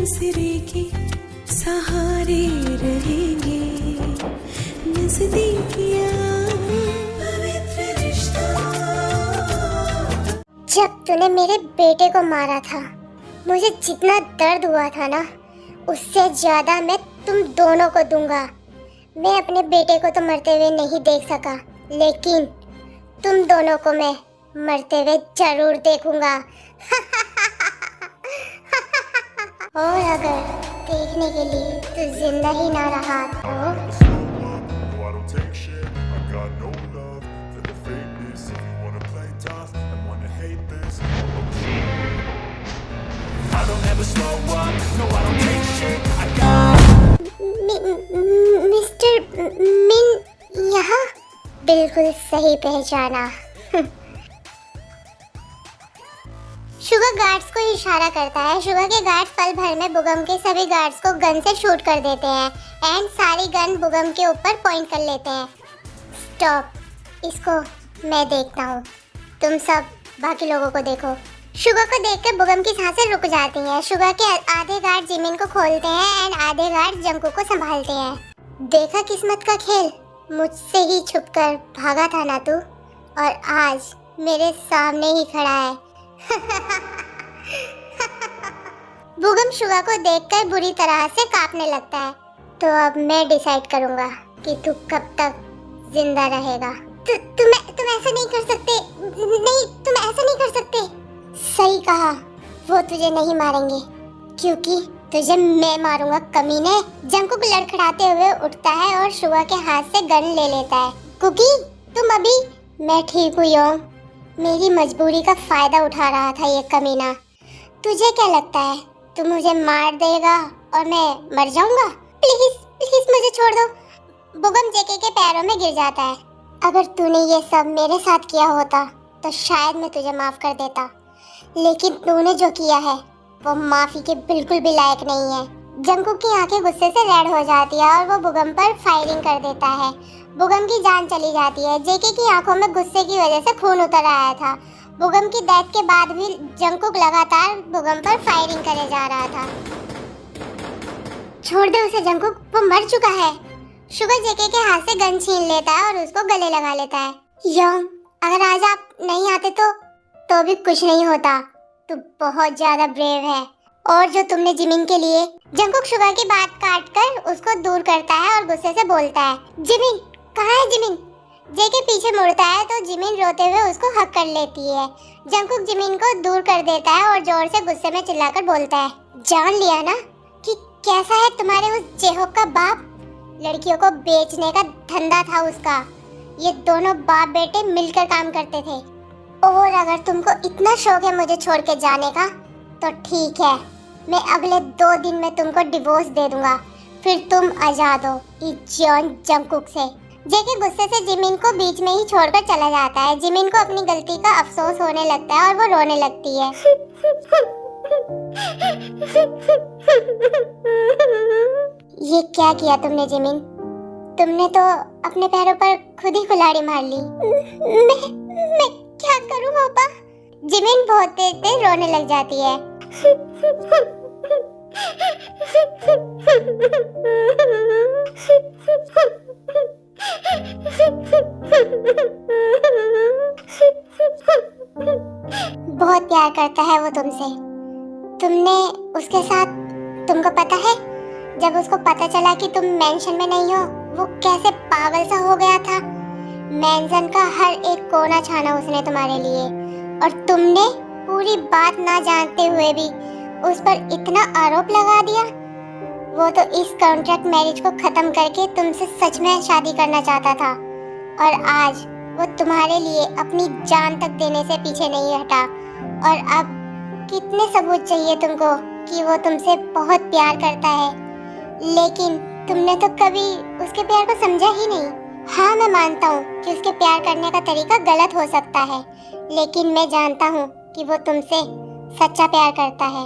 आसरे के सहारे रहेंगे, नजदीकियां पवित्र रिश्ता। जब तूने मेरे बेटे को मारा था, मुझे जितना दर्द हुआ था ना, उससे ज्यादा मैं तुम दोनों को दूंगा। मैं अपने बेटे को तो मरते हुए नहीं देख सका, लेकिन तुम दोनों को मैं मरते हुए जरूर देखूंगा। और अगर देखने के लिए तू जिंदा ही ना रहा तो मिस्टर मिन यहाँ बिल्कुल सही पहचाना। शुगर गार्ड्स को इशारा करता है। शुगर के गार्ड्स पल भर में बुगम के सभी गार्ड्स को गन से शूट कर देते हैं एंड सारी गन बुगम के ऊपर पॉइंट कर लेते हैं। स्टॉप, इसको मैं देखता हूँ, तुम सब बाकी लोगों को देखो। शुगर को देखकर बुगम की सांसें रुक जाती हैं। शुगर के आधे गार्ड जिमिन को खोलते हैं एंड आधे गार्ड जंकू को संभालते हैं। देखा किस्मत का खेल, मुझसे ही छुपकर भागा था ना तू, और आज मेरे सामने ही खड़ा है। बुगम शुगा को देखकर बुरी तरह से कांपने लगता है। तो अब मैं डिसाइड करूंगा कि तू कब तक जिंदा रहेगा। तुम ऐसा नहीं कर सकते, नहीं तुम ऐसा नहीं कर सकते। सही कहा, वो तुझे नहीं मारेंगे क्योंकि तुझे मैं मारूंगा कमीने। जंकुक लड़खड़ाते हुए उठता है और शुगा के हाथ से गन ले लेता है। कुकी तुम अभी। मैं ठीक हूँ योंग, मेरी मजबूरी का फायदा उठा रहा था ये कमीना। तुझे क्या लगता है तू मुझे मार देगा और मैं मर जाऊंगा? प्लीज प्लीज मुझे छोड़ दो। बुगम जेके के पैरों में गिर जाता है। अगर तूने ये सब मेरे साथ किया होता तो शायद मैं तुझे माफ कर देता, लेकिन तूने जो किया है वो माफी के बिल्कुल भी लायक नहीं है। जंकुक की आंखें गुस्से से रेड हो जाती है और वो बुगम पर फायरिंग कर देता है। बुगम की जान चली जाती है। जेके की आंखों में गुस्से की वजह से खून उतर आया था। बुगम की डेथ के बाद भी जंकुक लगातार बुगम पर फायरिंग करे जा रहा था। छोड़ दे उसे जंकुक, वो मर चुका है। शुगर जेके के हाथ से गन छीन लेता है और उसको गले लगा लेता है। योंग, अगर आज आप नहीं आते तो भी कुछ नहीं होता। तू बहुत ज्यादा ब्रेव है। और जो तुमने जिमिन के लिए। जंकुक शुगर की बात काट कर उसको दूर करता है और गुस्से से बोलता है, जिमिन कहाँ है जिमिन? जेके पीछे मुड़ता है तो जिमिन रोते हुए उसको हक कर लेती है। जंकुक जिमिन को दूर कर देता है और जोर से गुस्से में चिल्लाकर बोलता है, जान लिया ना कि कैसा है तुम्हारे उस जेहोक का बाप? लड़कियों को बेचने का धंधा था उसका। ये दोनों बाप बेटे मिलकर काम करते थे। और अगर तुमको इतना शौक है मुझे छोड़ के जाने का तो ठीक है, मैं अगले 2 दिन में तुमको डिवोर्स दे दूंगा, फिर तुम आजाद हो इस जॉन जंकुक से। जेके गुस्से से जिमिन को बीच में ही छोड़कर चला जाता है। जिमिन को अपनी गलती का अफसोस होने लगता है और वो रोने लगती है। ये क्या किया तुमने जिमिन? तुमने तो अपने पैरों पर खुद ही कुल्हाड़ी मार ली। मैं क्या करूं पापा? जिमिन बहुत तेज रोने लग जाती है। बहुत प्यार करता है वो तुमसे। तुमने उसके साथ, तुमको पता है जब उसको पता चला कि तुम मेंशन में नहीं हो, वो कैसे पागल सा हो गया था। मेंशन का हर एक कोना छाना उसने तुम्हारे लिए, और तुमने पूरी बात ना जानते हुए भी उस पर इतना आरोप लगा दिया। वो तो इस कॉन्ट्रैक्ट मैरिज को खत्म करके तुमसे सच में शादी करना चाहता था, और आज वो तुम्हारे लिए अपनी जान तक देने से पीछे नहीं हटा। और अब कितने सबूत चाहिए तुमको कि वो तुमसे बहुत प्यार करता है, लेकिन तुमने तो कभी उसके प्यार को समझा ही नहीं। हाँ, मैं मानता हूँ कि उसके प्यार करने का तरीका गलत हो सकता है, लेकिन मैं जानता हूँ कि वो तुमसे सच्चा प्यार करता है।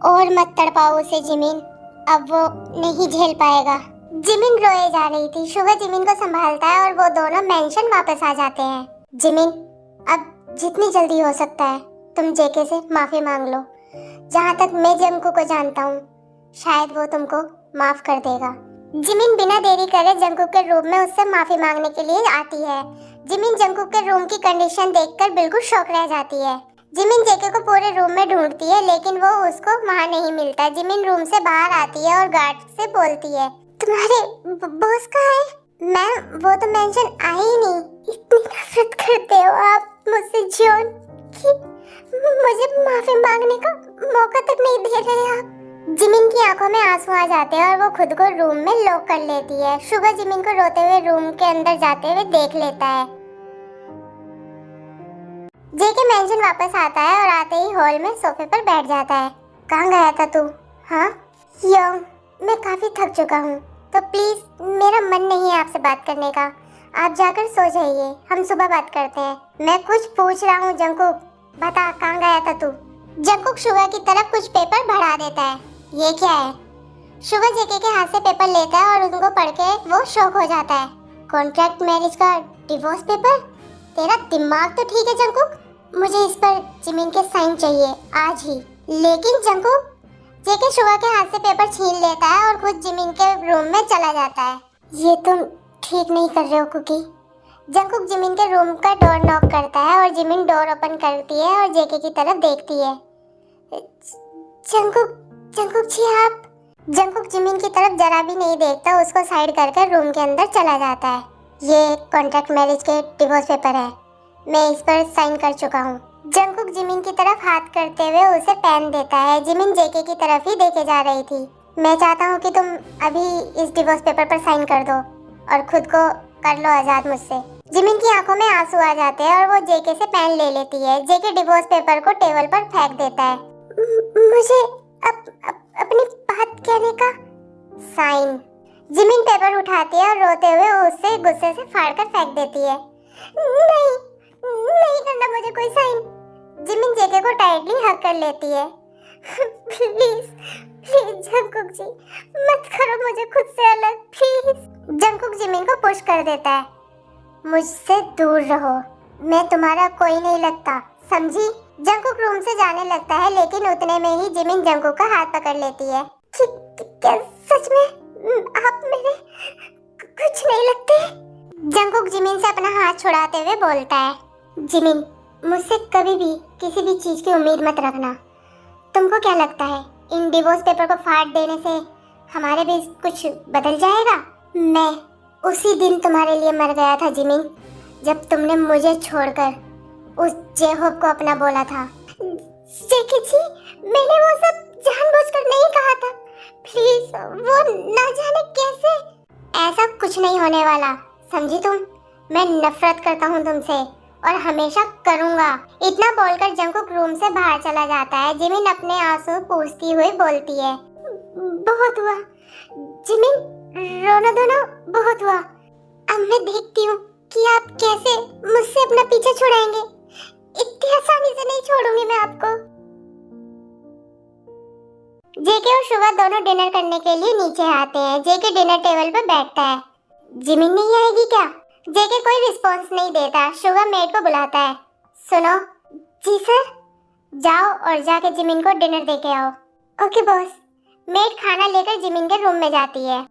और मत तड़पाओ उसे जिमिन, अब वो नहीं झेल पाएगा। जिमिन रोए जा रही थी। शुगर जिमिन को संभालता है और वो दोनों मेंशन वापस आ जाते हैं। जिमिन, अब जितनी जल्दी हो सकता है तुम जेके से माफी मांग लो। जहाँ तक मैं जंकू को जानता हूँ, शायद वो तुमको माफ कर देगा। जिमिन बिना देरी करे जंगकुक के रूम में उससे माफी मांगने के लिए आती है। जिमिन जंगकुक के रूम की कंडीशन देखकर बिल्कुल शॉक रह जाती है। जिमिन जेके को पूरे रूम में ढूंढती है लेकिन वो उसको वहाँ नहीं मिलता। जिमिन रूम से बाहर आती है और गार्ड से बोलती है, तुम्हारे बॉस कहाँ है? मैम वो तो मेंशन आ ही नहीं। इतनी नफरत करते हो आप मुझसे जॉन कि मुझे माफी मांगने का मौका तक नहीं दे रहे आप। जिमिन की आंखों में आंसू आ जाते हैं और वो खुद को रूम में लॉक कर लेती है। शुगा जिमिन को रोते हुए रूम के अंदर जाते हुए देख लेता है। जेके मेंशन वापस आता है और आते ही हॉल में सोफे पर बैठ जाता है। कहाँ गया था तू? हाँ योंग, मैं काफी थक चुका हूँ, तो प्लीज मेरा मन नहीं है आपसे बात करने का। आप जाकर सो जाइए, हम सुबह बात करते हैं। मैं कुछ पूछ रहा हूँ जंगकुक, बता कहाँ गया था तू? जंगकुक शुगा की तरफ कुछ पेपर बढ़ा देता है। ये क्या है? शुगा जेके के हाथ से पेपर लेता है और उनको पढ़ के वो शॉक हो जाता है। कॉन्ट्रैक्ट मैरिज का डिवोर्स पेपर? तेरा दिमाग तो ठीक है जंगकुक, मुझे इस पर जिमिन के साइन चाहिए आज ही। लेकिन जंगकुक, जेके शुगा के हाथ से पेपर छीन लेता है और खुद जिमिन के रूम में चला जाता है। ये तुम ठीक नहीं कर रहे हो कुकी। जंगकुक जिमिन के रूम का डोर नॉक करता है और जिमिन डोर ओपन करती है और जेके की तरफ देखती है। जंगकुक जी आप? जंगकुक जिमिन की तरफ जरा भी नहीं देखता, उसको साइड करके रूम के अंदर चला जाता है। ये कॉन्ट्रैक्ट मैरिज के डिवोर्स पेपर है, मैं इस पर साइन कर चुका हूँ। जंगकुक जिमिन की तरफ हाथ करते हुए उसे पेन देता है। जिमिन जेके की तरफ ही देखे जा रही थी। मैं चाहता हूँ कि तुम अभी इस डिवोर्स पेपर पर साइन कर दो और खुद को कर लो आजाद मुझसे। जिमिन की आंखों में आंसू आ जाते हैं और वो जेके से पेन ले लेती है। जेके डिवोर्स पेपर को टेबल पर फेंक देता है। मुझे अपनी बात कहने का साइन। जिमिन पेपर उठाती है और रोते हुए उसे गुस्से से फाड़कर फेंक देती है। नहीं करना मुझे कोई साइन। जिमिन जेके को टाइटली हग कर लेती है। प्लीज जंगकुक जी, मत करो मुझे खुद से अलग, प्लीज। जंगकुक जिमिन को पुश कर देता है। मुझसे दूर रहो, मैं तुम्हारा कोई नहीं लगता, समझी? जंगकुक रूम से जाने लगता है लेकिन उतने में ही जिमिन जंगकुक का हाथ पकड़ लेती है। क्या सच में आप मेरे कुछ नहीं लगते? जंगकुक जिमिन से अपना हाथ छुड़ाते हुए बोलता है, जिमिन मुझसे कभी भी किसी भी चीज की उम्मीद मत रखना। तुमको क्या लगता है इन डिवोर्स पेपर को फाड़ देने से हमारे बीच कुछ बदल जाएगा? मैं उसी दिन तुम्हारे लिए मर गया था जिमिन, जब तुमने मुझे छोड़कर उस जेहोब को अपना बोला था। जेके जी, मैंने वो सब जानबूझकर नहीं कहा था, प्लीज वो ना जाने कैसे। ऐसा कुछ नहीं होने वाला, समझी तुम? मैं नफरत करता हूँ तुमसे और हमेशा करूँगा। इतना बोलकर जंगकुक रूम से बाहर चला जाता है। जिमिन अपने आंसू पूछती हुई बोलती है, बहुत हुआ जिमिन, रोना धोना बहुत हुआ। अब मैं देखती हूँ कि आप कैसे मुझसे अपना पीछा छुड़ाएंगे। इतनी आसानी से नहीं छोड़ूंगी मैं आपको। जेके और शुगा दोनों डिनर करने के लिए नीचे आते हैं। जेके डिनर टेबल पर बैठता है। जिमिन नहीं आएगी क्या? जेके कोई रिस्पॉन्स नहीं देता। शुगा मेड को बुलाता है। सुनो। जी सर। जाओ और जाके जिमिन को डिनर दे के आओ। Okay boss. मेड खाना लेकर जिमिन के रूम में जाती है।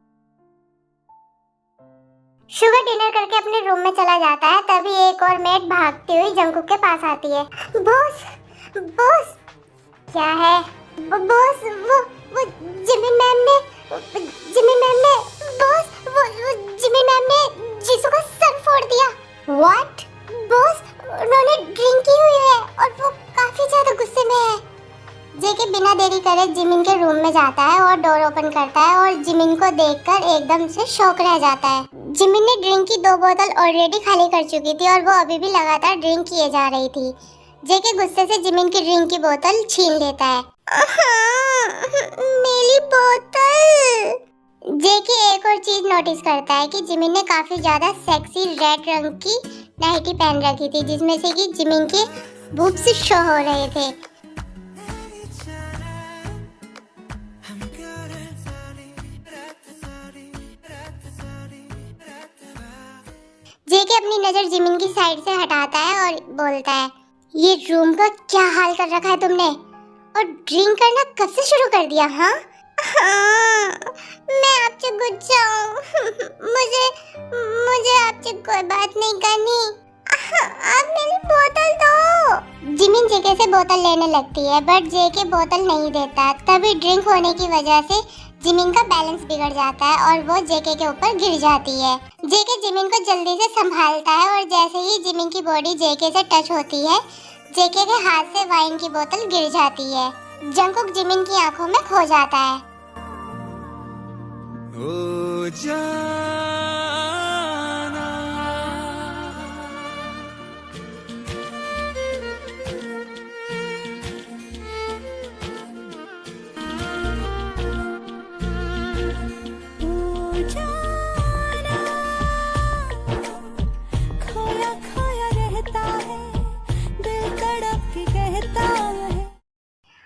शुगर डिनर करके अपने रूम में चला जाता है। तभी एक और मेड भागती हुई जंगकुक के पास आती है। Boss, boss. क्या है? बॉस, वो जिमिन मैम ने बॉस, वो जिमिन मैम ने जीसू का सर फोड़ दिया। व्हाट? बॉस, उन्होंने ड्रिंक की हुई है और वो काफी ज्यादा गुस्से में है। जेके बिना देरी करे जिमिन के रूम में जाता है और डोर ओपन करता है और जिमिन को देखकर एकदम से शॉक रह जाता है। जिमिन ने ड्रिंक की 2 बोतल ऑलरेडी खाली कर चुकी थी और वो अभी भी लगातार ड्रिंक किए जा रही थी। जेके गुस्से से जिमिन की ड्रिंक की बोतल छीन लेता है। मेरी बोतल। जेके एक और चीज नोटिस करता है कि जिमिन ने काफी ज्यादा सेक्सी रेड रंग की नाइटी पहन रखी थी, जिसमें से कि जिमिन के बूब्स शो हो रहे थे। जेके अपनी नजर जिमिन की साइड से हटाता है और बोलता है, ये रूम का क्या हाल कर रखा है तुमने? और ड्रिंक करना कब से शुरू कर दिया? हाँ हाँ, मैं आपसे गुस्सा हूँ। मुझे आपसे कोई बात नहीं करनी। आप मेरी बोतल दो। जिमिन जेके से बोतल लेने लगती है बट जेके बोतल नहीं देता। तभी ड्रिंक होने की वजह से जिमिन का बैलेंस बिगड़ जाता है और वो जेके के ऊपर गिर जाती है। जेके जिमिन को जल्दी से संभालता है और जैसे ही जिमिन की बॉडी जेके से टच होती है जेके के हाथ से वाइन की बोतल गिर जाती है। जंगकुक जिमिन की आंखों में खो जाता है। ओ जाना खोया खोया रहता है, दिल तड़प के कहता है।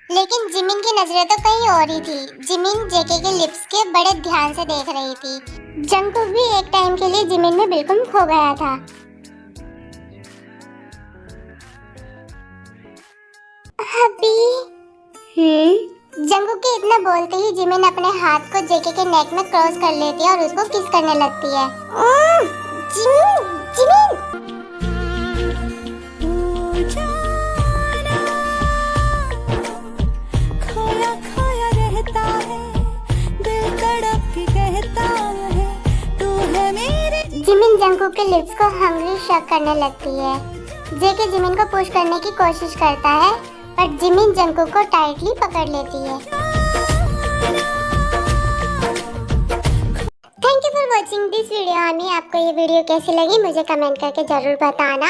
लेकिन जिमिन की नजरें तो कहीं और ही थी। जिमिन जेके के लिप्स के बड़े ध्यान से देख रही थी। जंगकुक भी एक टाइम के लिए जिमिन में बिल्कुल खो गया था। अभी जंगकुक के इतना बोलते ही जिमिन अपने हाथ को जेके के नेक में क्रॉस कर लेती है और उसको किस करने लगती है। जिमिन जिमिन ओ जाना, खोया खोया रहता है, दिल तड़प के कहता है, तू है मेरे। जिमिन जंगकुक के लिप्स को हंग्री शक करने लगती है। जेके जिमिन को पुश करने की कोशिश करता है पर जिमिन जंगकुक को टाइटली पकड़ लेती है। Thank you for watching this video आमी। आपको ये वीडियो कैसी लगी मुझे कमेंट करके जरूर बताना।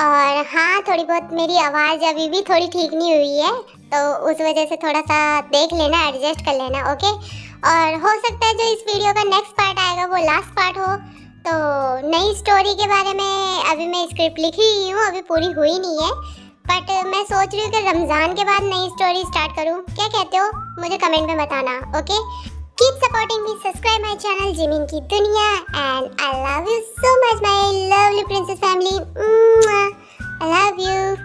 और हाँ, थोड़ी बहुत मेरी आवाज़ अभी भी थोड़ी ठीक नहीं हुई है तो उस वजह से थोड़ा सा देख लेना, एडजस्ट कर लेना, ओके। और हो सकता है जो इस वीडियो का नेक्स्ट पार्ट आएगा वो लास्ट पार्ट हो। तो नई स्टोरी के बारे में अभी मैं स्क्रिप्ट लिख रही हूँ, अभी पूरी हुई नहीं है बट मैं सोच रही हूँ कि रमज़ान के बाद नई स्टोरी स्टार्ट करूँ। क्या कहते हो मुझे कमेंट में बताना, okay. Keep supporting me, subscribe my channel Jimin की दुनिया and I love you so much my lovely princess family. I love you.